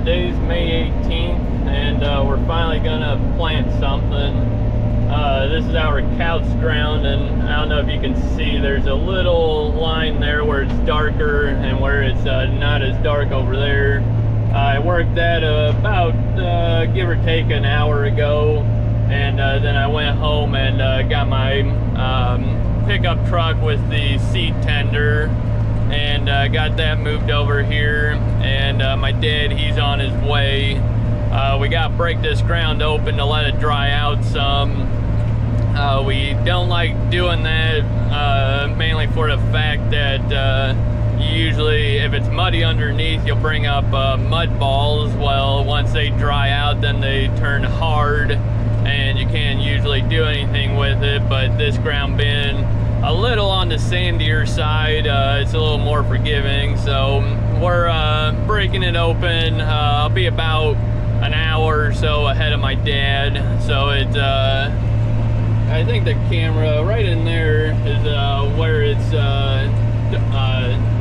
Today's May 18th, and we're finally gonna plant something. This is our couch ground, and I don't know if you can see, there's a little line there where it's darker and where it's not as dark over there. I worked that about give or take an hour ago, and then I went home and got my pickup truck with the seed tender, and got that moved over here. And my dad, he's on his way. We got to break this ground open to let it dry out some. We don't like doing that mainly for the fact that usually if it's muddy underneath, you'll bring up mud balls. Well, once they dry out, then they turn hard and you can't usually do anything with it. But this ground being a little on the sandier side, it's a little more forgiving. So we're breaking it open. I'll be about an hour or so ahead of my dad. So it's I think the camera right in there is where it's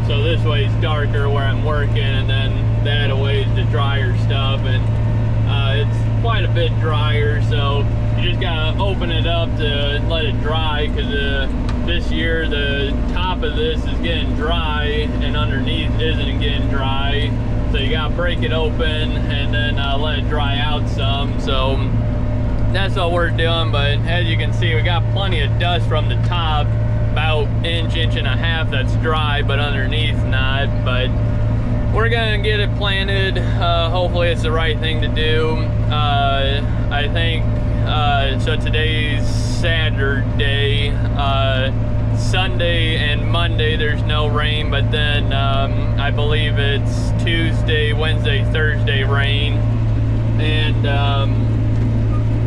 so this way it's darker where I'm working, and then that away is the drier stuff, and it's quite a bit drier. So you just gotta open it up to let it dry, because this year the top of this is getting dry and underneath isn't getting dry. So you gotta break it open and then let it dry out some. So that's what we're doing. But as you can see, we got plenty of dust from the top, about inch and a half that's dry, but underneath not. But we're gonna get it planted. Hopefully it's the right thing to do. I think so today's Saturday, Sunday and Monday there's no rain, but then I believe it's Tuesday, Wednesday, Thursday rain, and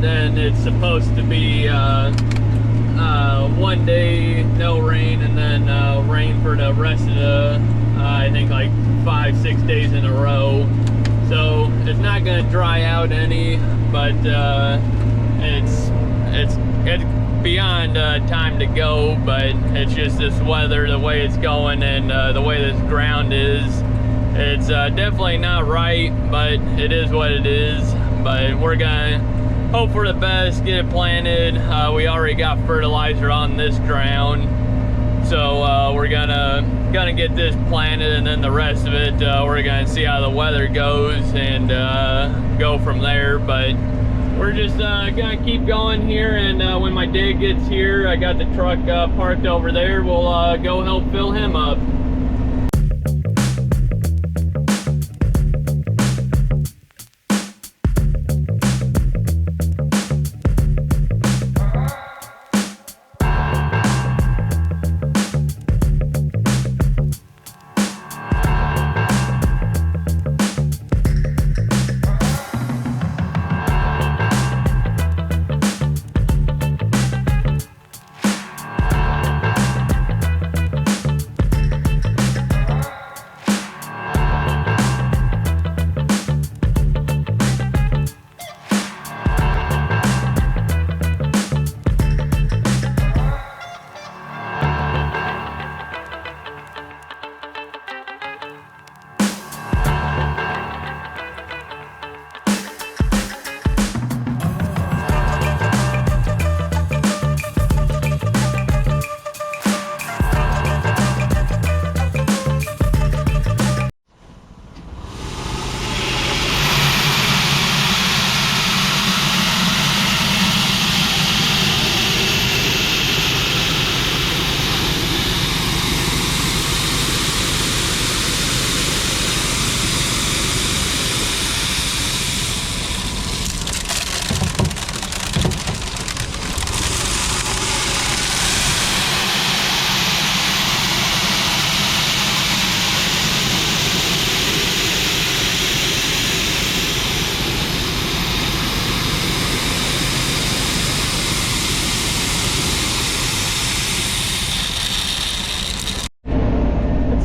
then it's supposed to be one day no rain, and then rain for the rest of the I think like 5-6 days in a row. So it's not gonna dry out any, but it's beyond time to go. But it's just this weather, the way it's going, and the way this ground is, it's definitely not right, but it is what it is. But we're gonna hope for the best, get it planted. We already got fertilizer on this ground, so we're gonna get this planted, and then the rest of it we're gonna see how the weather goes and go from there. But we're just gonna keep going here, and when my dad gets here, I got the truck parked over there. We'll go help fill him up.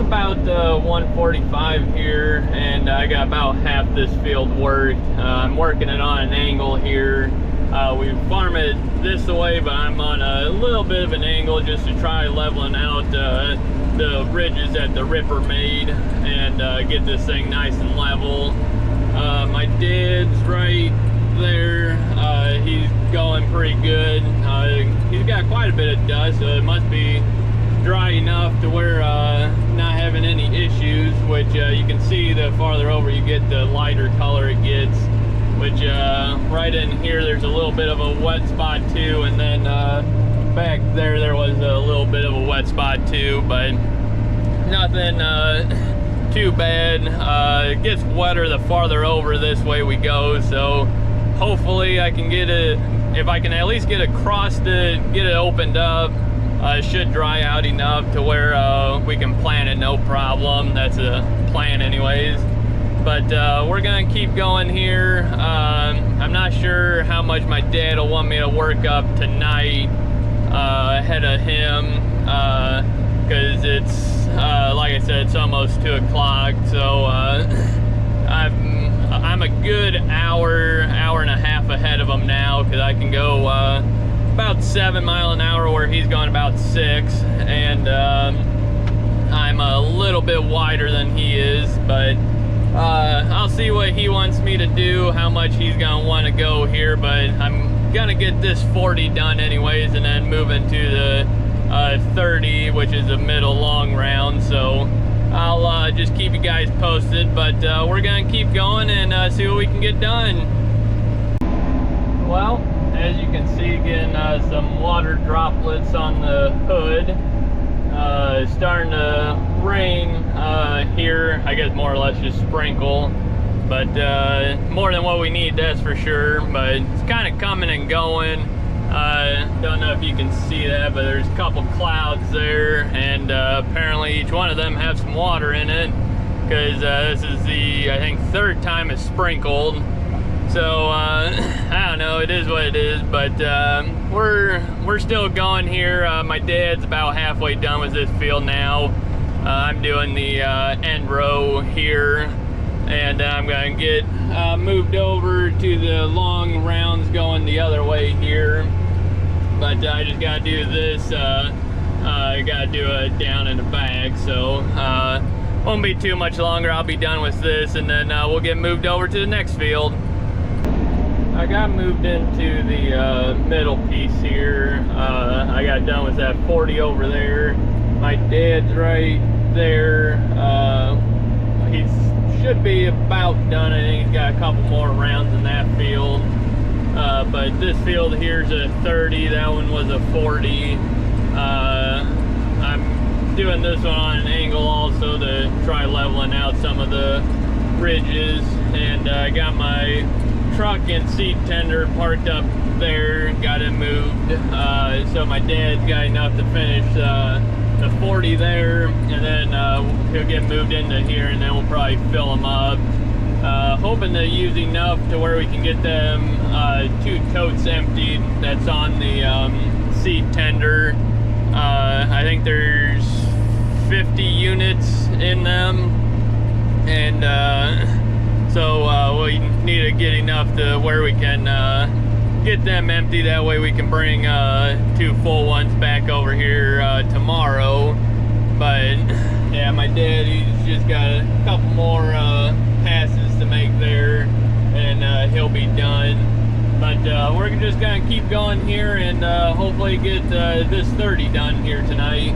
About 1:45 here, and I got about half this field worked. I'm working it on an angle here. We farm it this way, but I'm on a little bit of an angle just to try leveling out the ridges that the ripper made and get this thing nice and level. My dad's right there. He's going pretty good. He's got quite a bit of dust, so it must be dry enough to where not having any issues, which you can see the farther over you get, the lighter color it gets, which right in here there's a little bit of a wet spot too, and then back there was a little bit of a wet spot too, but nothing too bad. It gets wetter the farther over this way we go, so hopefully I can get it, if I can at least get across it, get it opened up. It should dry out enough to where we can plant it no problem. That's a plan anyways. But we're gonna keep going here. I'm not sure how much my dad will want me to work up tonight ahead of him, because it's like I said, it's almost 2 o'clock, so I'm a good hour and a half ahead of him now, because I can go about 7 miles an hour where he's going about 6, and I'm a little bit wider than he is, but I'll see what he wants me to do, how much he's gonna want to go here, but I'm gonna get this 40 done anyways, and then move into the 30, which is a middle long round. So I'll just keep you guys posted, but we're gonna keep going and see what we can get done. Well, as you can see, getting some water droplets on the hood. It's starting to rain here, I guess more or less just sprinkle, but more than what we need, that's for sure. But it's kind of coming and going. Don't know if you can see that, but there's a couple clouds there, and apparently each one of them have some water in it, because this is the, I think, 3rd time it's sprinkled. So I don't know, it is what it is, but we're still going here. My dad's about halfway done with this field now. I'm doing the end row here, and I'm gonna get moved over to the long rounds going the other way here. But I just gotta do this, I gotta do it down in the bag, so won't be too much longer. I'll be done with this, and then we'll get moved over to the next field. I got moved into the middle piece here. I got done with that 40 over there. My dad's right there. He should be about done. I think he's got a couple more rounds in that field. But this field here's a 30. That one was a 40. I'm doing this one on an angle also to try leveling out some of the ridges. And I got my truck and seed tender parked up there, got it moved, so my dad's got enough to finish the 40 there, and then he'll get moved into here, and then we'll probably fill them up, hoping to use enough to where we can get them 2 totes emptied that's on the seed tender. I think there's 50 units in them, and so we need to get enough to where we can get them empty. That way we can bring 2 full ones back over here tomorrow. But yeah, my dad, he's just got a couple more passes to make there, and he'll be done. But we're just gonna keep going here and hopefully get this 30 done here tonight.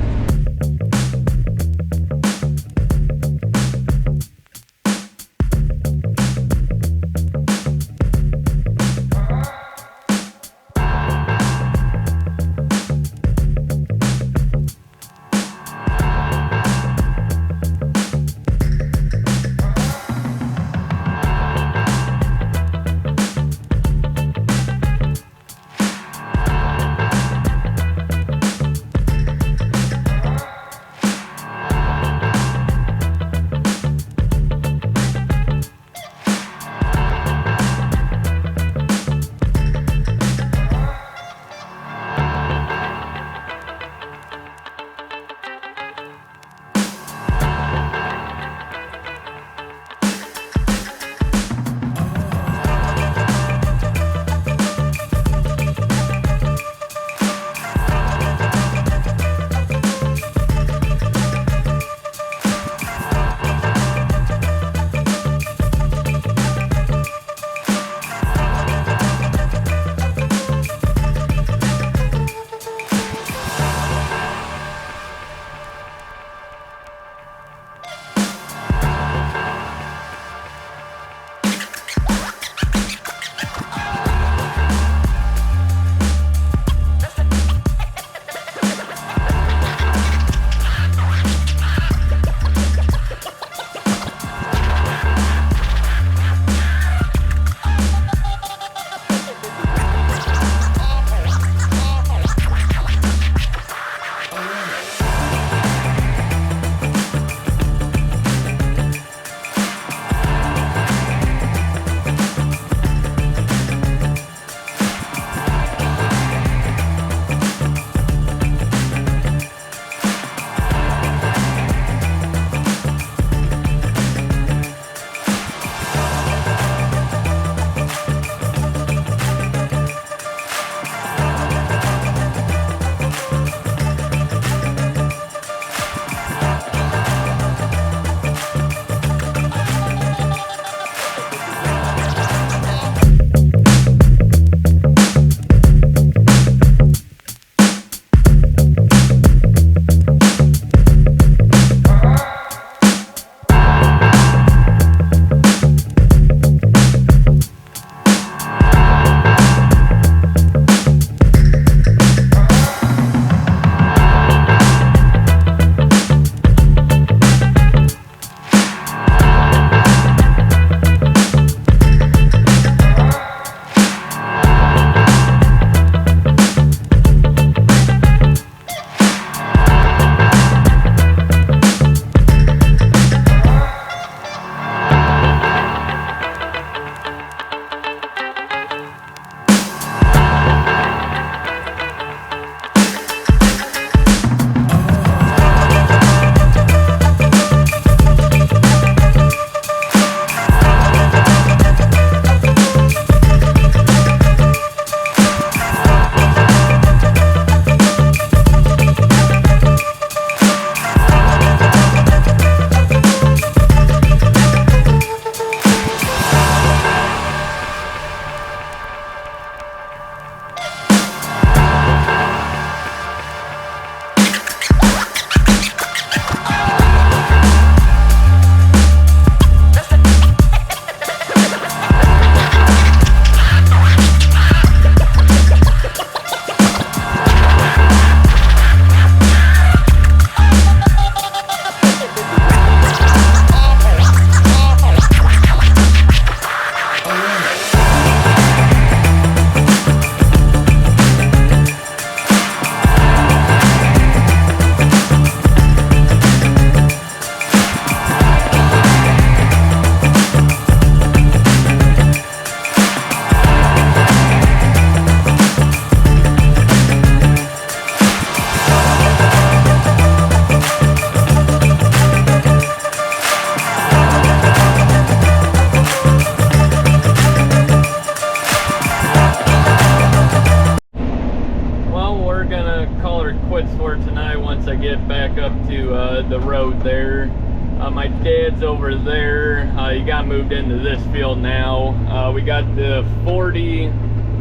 over there. He got moved into this field now. We got the 40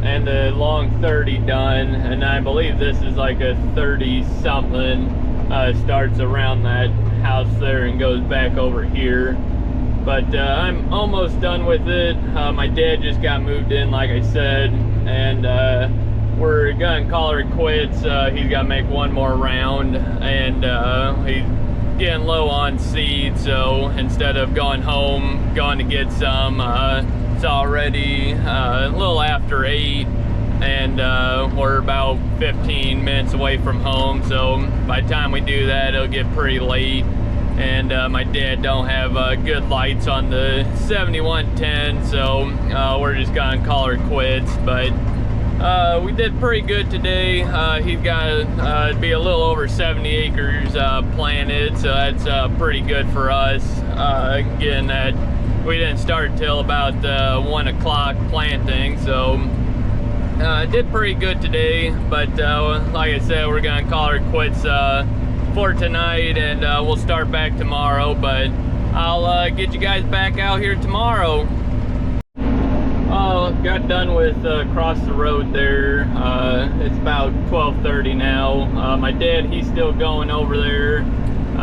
and the long 30 done, and I believe this is like a 30 something. Starts around that house there and goes back over here. But I'm almost done with it. My dad just got moved in, like I said, and we're gonna call her quits. He's got to make one more round, and he's getting low on seed, so instead of going home, going to get some, it's already a little after 8, and we're about 15 minutes away from home, so by the time we do that, it'll get pretty late. And my dad don't have good lights on the 7110, so we're just gonna call her quits. But we did pretty good today. He's got be a little over 70 acres planted, so that's pretty good for us. Again, that we didn't start till about 1 o'clock planting, so did pretty good today. But like I said, we're gonna call her quits for tonight, and we'll start back tomorrow. But I'll get you guys back out here tomorrow. Got done with across the road there. It's about 12:30 now. My dad, he's still going over there.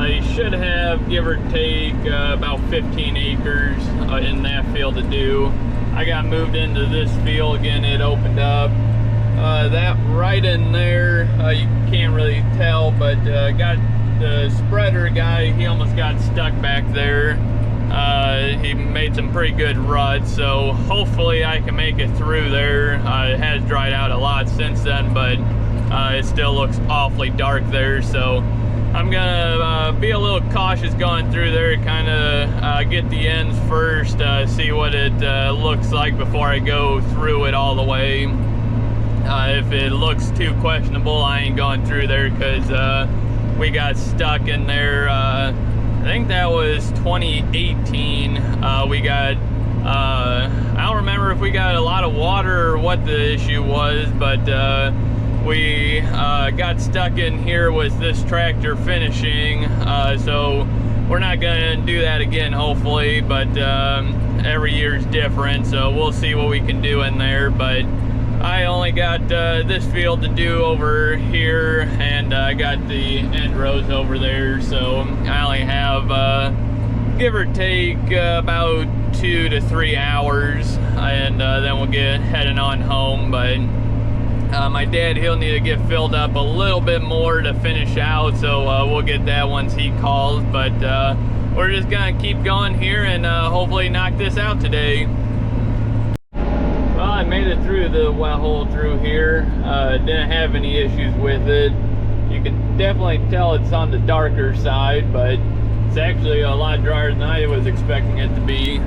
He should have, give or take, about 15 acres in that field to do. I got moved into this field again. It opened up. That right in there, you can't really tell, but got the spreader guy, he almost got stuck back there. He made some pretty good ruts, so hopefully I can make it through there. It has dried out a lot since then, but it still looks awfully dark there, so I'm gonna be a little cautious going through there, kind of get the ends first, see what it looks like before I go through it all the way. If it looks too questionable, I ain't going through there, because we got stuck in there. I think that was 2018. We got, I don't remember if we got a lot of water or what the issue was, but we got stuck in here with this tractor finishing, so we're not gonna do that again, hopefully. But every year's different, so we'll see what we can do in there. But I only got this field to do over here, and I got the end rows over there, so I only have, give or take, about 2 to 3 hours, and then we'll get heading on home. But my dad, he'll need to get filled up a little bit more to finish out, so we'll get that once he calls. But we're just gonna keep going here and hopefully knock this out today. Well, I made it through the wet hole through here. Didn't have any issues with it. You can definitely tell it's on the darker side, but it's actually a lot drier than I was expecting it to be.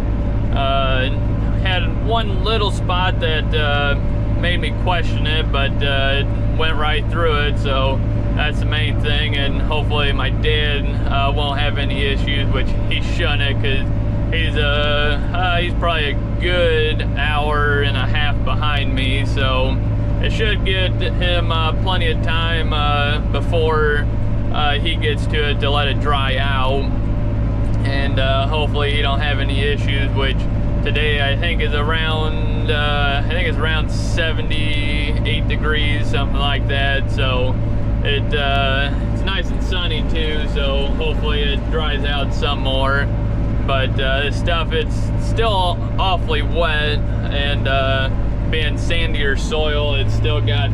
Had one little spot that made me question it, but it went right through it, so that's the main thing. And hopefully my dad won't have any issues, which he shouldn't, because he's probably a good hour and a half behind me, so it should get him plenty of time before he gets to it to let it dry out. And hopefully he don't have any issues, which today I think is around it's around 78 degrees, something like that. So it's nice and sunny too, so hopefully it dries out some more. But this stuff, it's still awfully wet, and being sandier soil, it's still got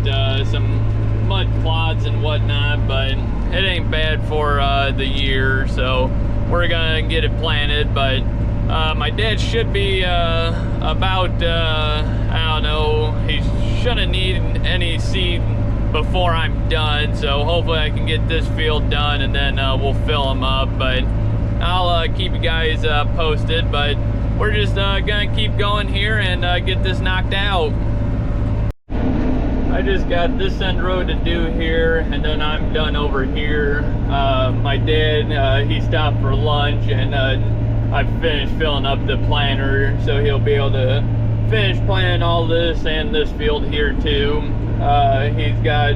some mud clods and whatnot, but it ain't bad for the year, so we're gonna get it planted. But my dad should be about, I don't know, he shouldn't need any seed before I'm done, so hopefully I can get this field done, and then we'll fill them up. But I'll keep you guys posted, but we're just gonna keep going here and get this knocked out. I just got this end road to do here, and then I'm done over here. My dad, he stopped for lunch, and I finished filling up the planter, so he'll be able to finish planting all this and this field here too. He's got,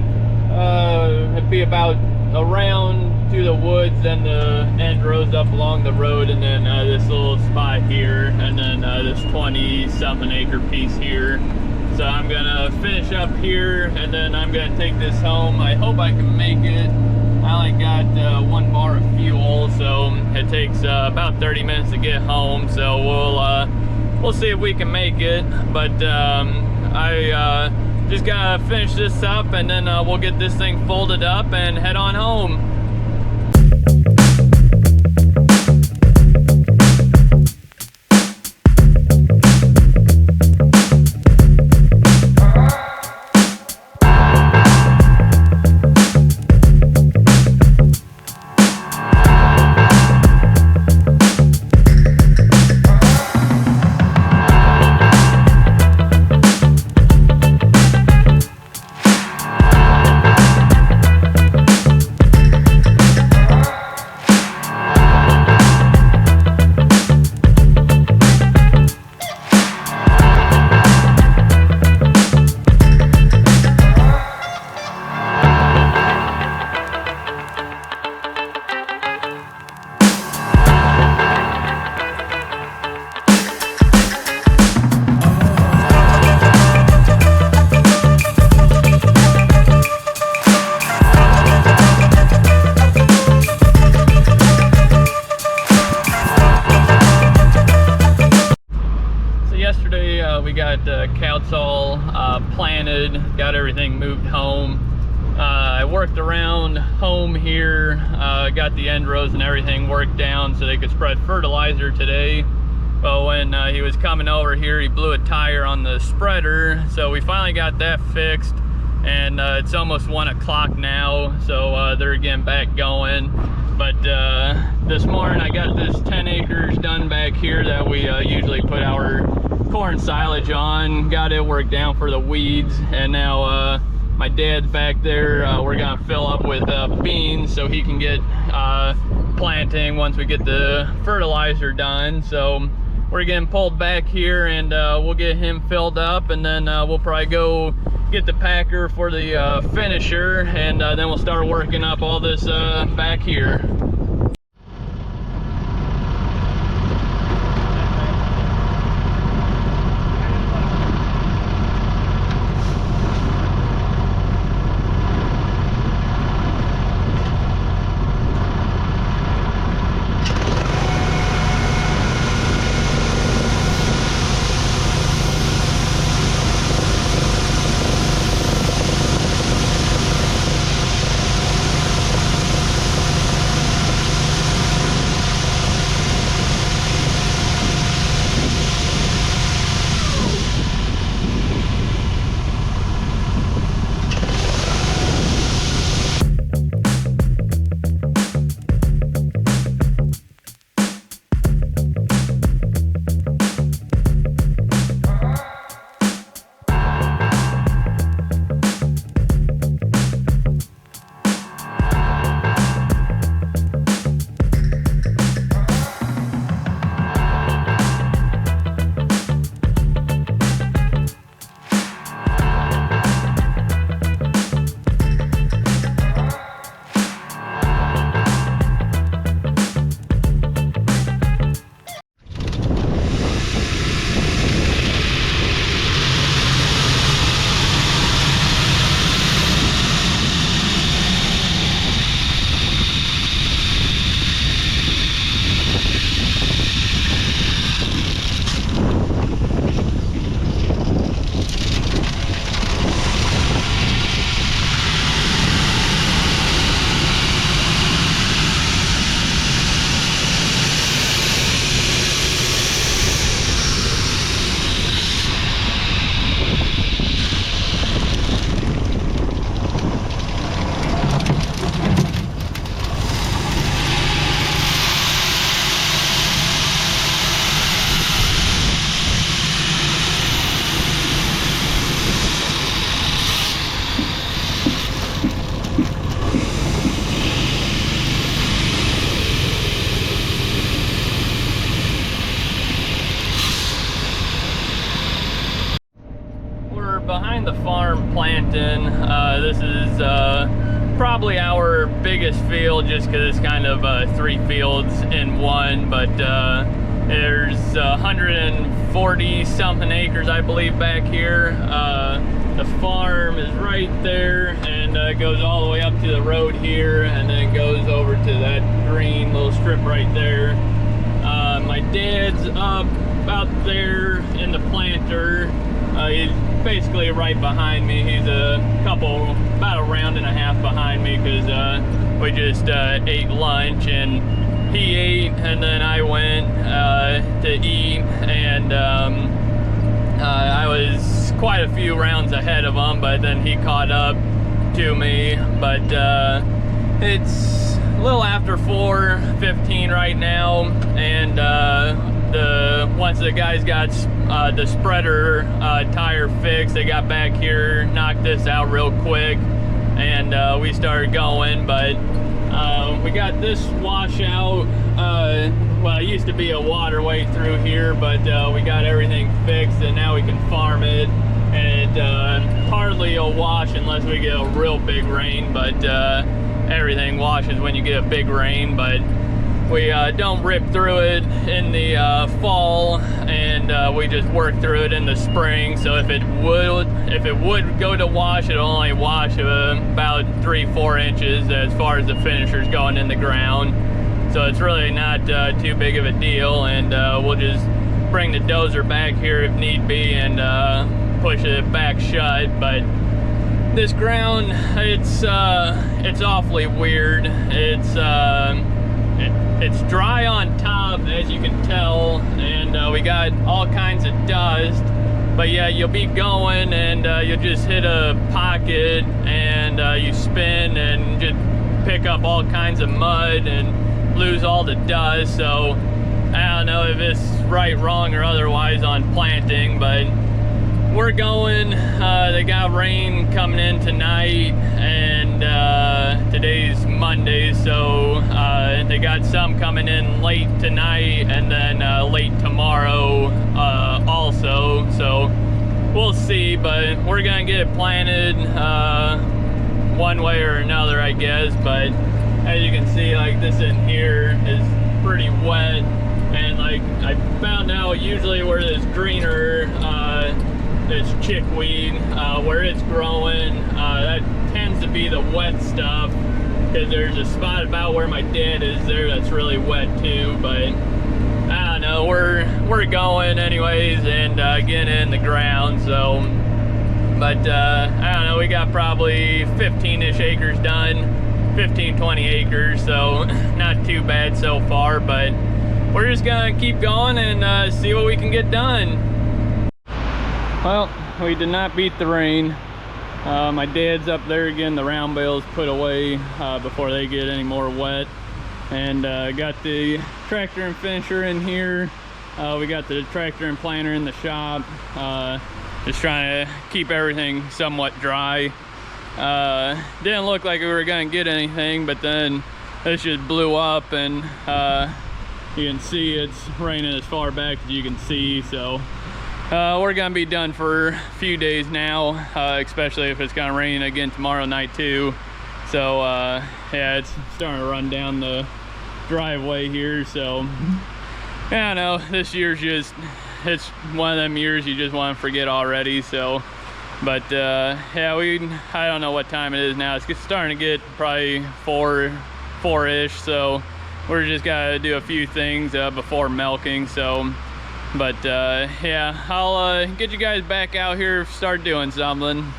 it'd be about around to the woods, then the end rows up along the road, and then this little spot here, and then this 20-something acre piece here. So I'm gonna finish up here, and then I'm gonna take this home. I hope I can make it. I only got 1 bar of fuel, so it takes about 30 minutes to get home. So we'll see if we can make it. But I just gotta finish this up, and then we'll get this thing folded up and head on home. We got couch all planted, got everything moved home. I worked around home here, got the end rows and everything worked down so they could spread fertilizer today. But when he was coming over here, he blew a tire on the spreader, so we finally got that fixed, and it's almost 1 o'clock now, so they're getting back going. But this morning I got this 10 acres done back here that we usually put our corn silage on, got it worked down for the weeds, and now my dad's back there. We're gonna fill up with beans so he can get planting once we get the fertilizer done. So we're getting pulled back here, and we'll get him filled up, and then we'll probably go get the packer for the finisher, and then we'll start working up all this back here. behind the farm planting. This is probably our biggest field, just because it's kind of 3 fields in one, but there's 140 something acres, I believe, back here. The farm is right there, and it goes all the way up to the road here, and then it goes over to that green little strip right there. My dad's up out there in the planter. He's basically right behind me. He's about a round and a half behind me, because we just ate lunch, and he ate, and then I went to eat, and I was quite a few rounds ahead of him, but then he caught up to me. But it's a little after 4:15 right now, and once the guys got the spreader tire fixed, they got back here, knocked this out real quick, and we started going. But we got this washout. Well, it used to be a waterway through here, but we got everything fixed, and now we can farm it. And it hardly will wash unless we get a real big rain, but everything washes when you get a big rain. But we don't rip through it in the fall, and we just work through it in the spring. So if it would go to wash, it'll only wash about 3-4 inches as far as the finishers going in the ground. So it's really not too big of a deal, and we'll just bring the dozer back here if need be, and push it back shut. But this ground, it's awfully weird. It's dry on top, as you can tell, and we got all kinds of dust. But yeah, you'll be going, and you'll just hit a pocket, and you spin and just pick up all kinds of mud and lose all the dust. So I don't know if it's right, wrong, or otherwise on planting, but we're going. They got rain coming in tonight, and today's Monday, so they got some coming in late tonight, and then late tomorrow also. So we'll see, but we're gonna get it planted one way or another, I guess. But as you can see, like, this in here is pretty wet, and like I found out, usually where there's greener, it's chickweed, where it's growing, that tends to be the wet stuff, because there's a spot about where my dad is there that's really wet too. But I don't know, we're going anyways, and getting in the ground. So, but I don't know, we got probably 15-ish acres done, 15-20 acres, so not too bad so far. But we're just gonna keep going and see what we can get done. Well, we did not beat the rain. My dad's up there again. The round bales put away before they get any more wet, and got the tractor and finisher in here. We got the tractor and planter in the shop, just trying to keep everything somewhat dry. Didn't look like we were gonna get anything, but then this just blew up, and you can see it's raining as far back as you can see. So we're gonna be done for a few days now, especially if it's gonna rain again tomorrow night too. So yeah, it's starting to run down the driveway here. So yeah, I know this year's just, it's one of them years you just want to forget already. So, but yeah, I don't know what time it is now. It's starting to get probably four-ish. So we're just gotta do a few things before milking. So, but yeah, I'll get you guys back out here, start doing something.